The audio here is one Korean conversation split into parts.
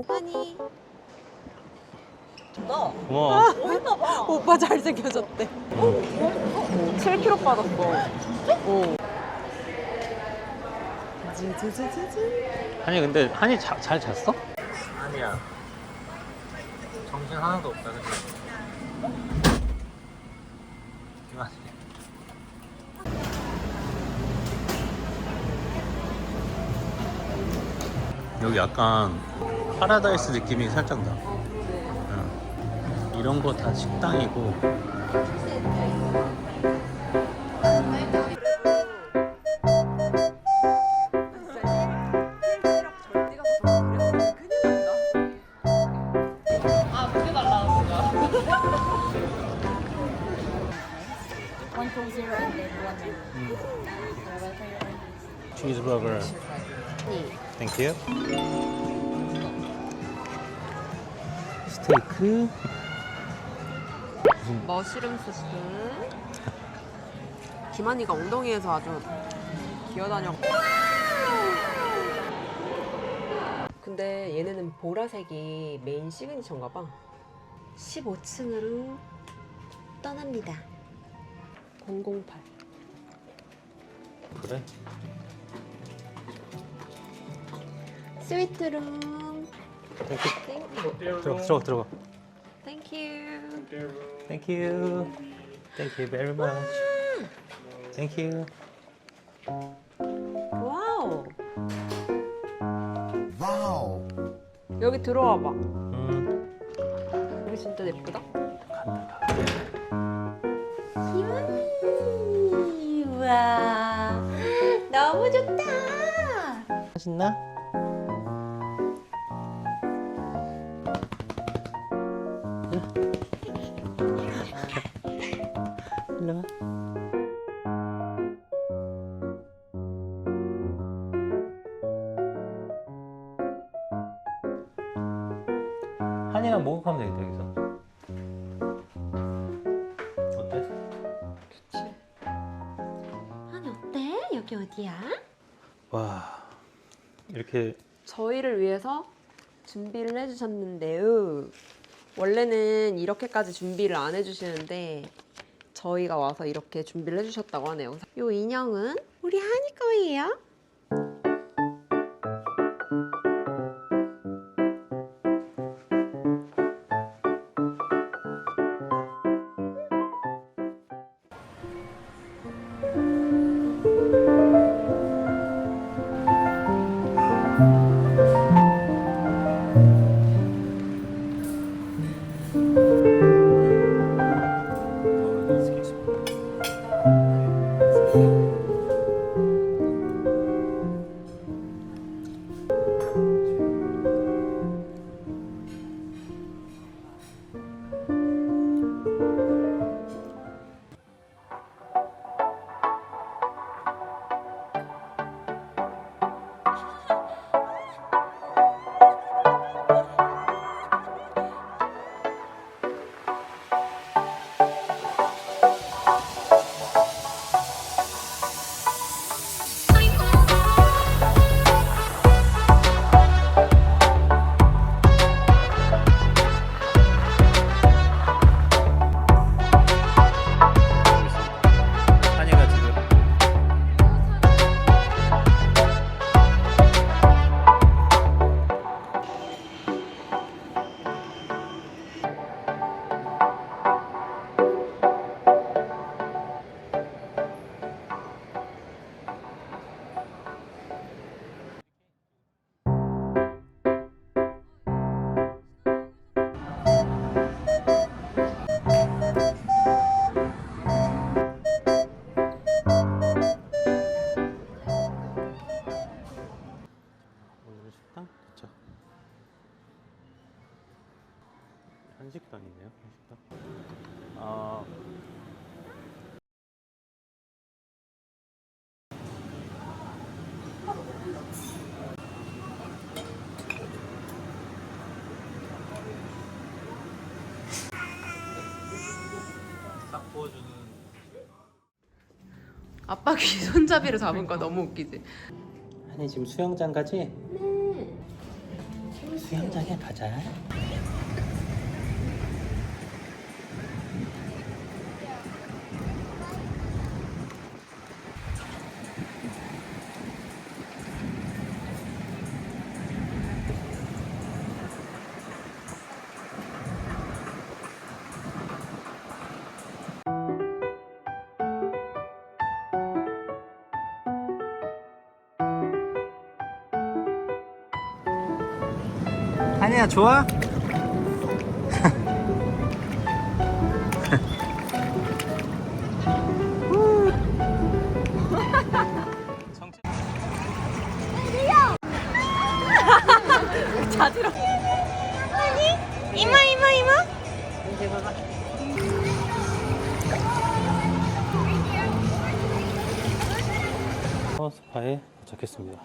한이. 고마워. 오빠 잘생겨졌대. 7kg 빠졌어. 오. 한이 근데 한이 잘 잤어? 한이야 정신 하나도 없다 그치? 여기 약간 파라다이스 느낌이 살짝 나. 응. 이런 거 다 식당이고. 치즈버거. Thank you. 스테이크. 머쉬룸 스프. 김한이가 엉덩이에서 아주 기어다녀. 근데 얘네는 보라색이 메인 시그니처인가 봐. 15층으로 떠납니다. 008. 그래? 스위트룸. 들어가. Thank you. Thank you. Thank you very much. Thank you. 와우. 와우. 여기 들어와 봐. 여기 진짜 예쁘다. 희원이. 우와. 너무 좋다. 맛있나? 일로 와. 한이랑 목욕하면 되겠다 여기서. 어때? 좋지. 한이 어때? 여기 어디야? 와 이렇게 저희를 위해서 준비를 해주셨는데요. 원래는 이렇게까지 준비를 안 해주시는데 저희가 와서 이렇게 준비를 해주셨다고 하네요. 이 인형은 우리 한이 거예요. 한이가 지금 오늘 식당? 그쵸. 한식당이네요. 한식당. 싹 부어주는. 아빠 귀 손잡이를 잡은 거 너무 웃기지? 한이 지금 수영장 가지? 네. 수영장에 가자. 한이야 좋아? 자지러. 이마 이마 이마. 스파에 도착했습니다.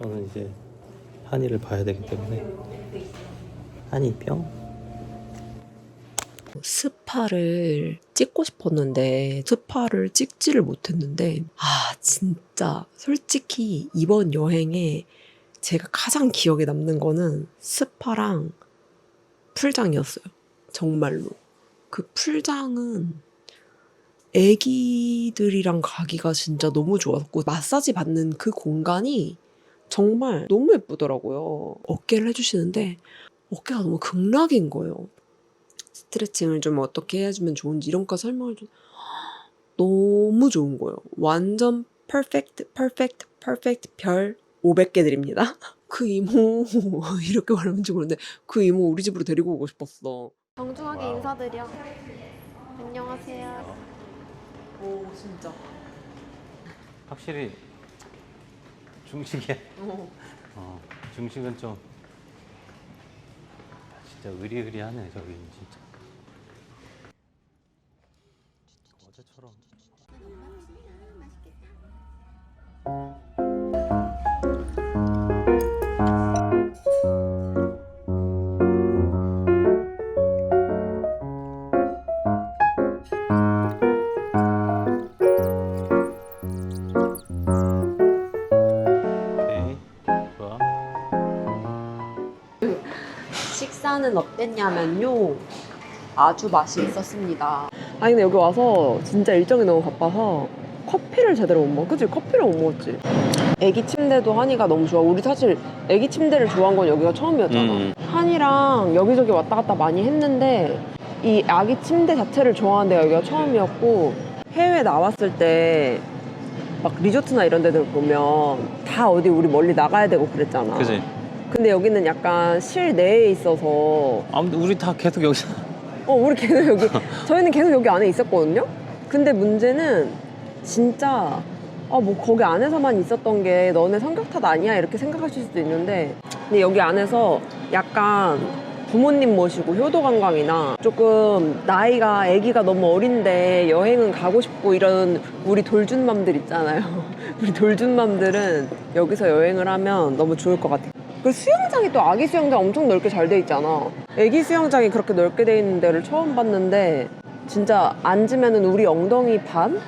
저는 이제 한이를 봐야 되기 때문에 한이 뿅. 스파를 찍고 싶었는데 스파를 찍지를 못했는데 진짜 솔직히 이번 여행에 제가 가장 기억에 남는 거는 스파랑 풀장이었어요. 정말로. 그 풀장은 애기들이랑 가기가 진짜 너무 좋았고 마사지 받는 그 공간이 정말 너무 예쁘더라고요. 어깨를 해주시는데 어깨가 너무 극락인 거예요. 스트레칭을 좀 어떻게 해주면 좋은지 이런 거 설명을 좀 너무 좋은 거예요. 완전 퍼펙트 별 500개 드립니다. 그 이모 이렇게 말하는지 모르는데 그 이모 우리 집으로 데리고 오고 싶었어. 정중하게 와우. 인사드려. 안녕하세요. 오 진짜. 확실히 중식이야. 중식은 좀 진짜 의리의리하네 저기 진짜. 어제처럼. 오케이, 좋아. 식사는 어땠냐면요. 아주 맛이 있었습니다. 아니 근데 여기 와서 진짜 일정이 너무 바빠서 커피를 제대로 못 먹어. 그치? 커피를 못 먹었지. 애기 침대도 한이가 너무 좋아. 우리 사실 애기 침대를 좋아한 건 여기가 처음이었잖아. 한이랑 여기저기 왔다 갔다 많이 했는데 이 아기 침대 자체를 좋아하는 데가 여기가 처음이었고 해외 나왔을 때 막 리조트나 이런 데들 보면 다 어디 우리 멀리 나가야 되고 그랬잖아. 그지? 근데 여기는 약간 실내에 있어서 아무튼 우리 다 계속 여기서. 우리 계속 여기 저희는 계속 여기 안에 있었거든요. 근데 문제는 진짜 뭐 거기 안에서만 있었던 게 너네 성격 탓 아니야 이렇게 생각하실 수도 있는데 근데 여기 안에서 약간 부모님 모시고 효도 관광이나 조금 나이가 아기가 너무 어린데 여행은 가고 싶고 이런 우리 돌준맘들 있잖아요. 우리 돌준맘들은 여기서 여행을 하면 너무 좋을 것 같아요. 그리고 수영장이 또 아기 수영장 엄청 넓게 잘 돼 있잖아. 아기 수영장이 그렇게 넓게 돼 있는 데를 처음 봤는데 진짜 앉으면은 우리 엉덩이 반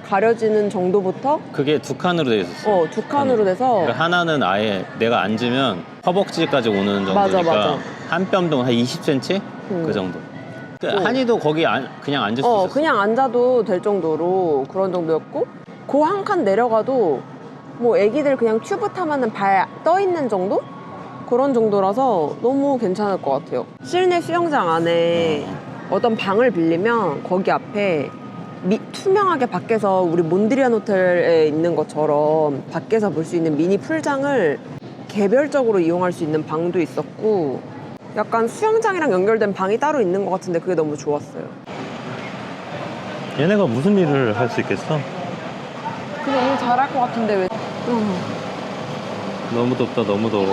가려지는 정도부터 그게 두 칸으로 돼 있었어. 두 칸으로 돼서 그러니까 하나는 아예 내가 앉으면 허벅지까지 오는 정도니까 맞아. 한 뼘동 한 20cm 그 정도. 그러니까 한이도 거기 그냥 앉을 수 있었어. 그냥 앉아도 될 정도로 그런 정도였고 그 한 칸 내려가도 뭐 애기들 그냥 튜브 타면은 발 떠 있는 정도? 그런 정도라서 너무 괜찮을 것 같아요. 실내 수영장 안에 어떤 방을 빌리면 거기 앞에 투명하게 밖에서 우리 몬드리안 호텔에 있는 것처럼 밖에서 볼 수 있는 미니 풀장을 개별적으로 이용할 수 있는 방도 있었고 약간 수영장이랑 연결된 방이 따로 있는 것 같은데 그게 너무 좋았어요. 얘네가 무슨 일을 할 수 있겠어? 그냥 일 잘할 것 같은데 왜? 너무 덥다 너무 더워.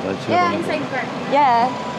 날씨가 Yeah, 너무 inside 더워. first. Yeah.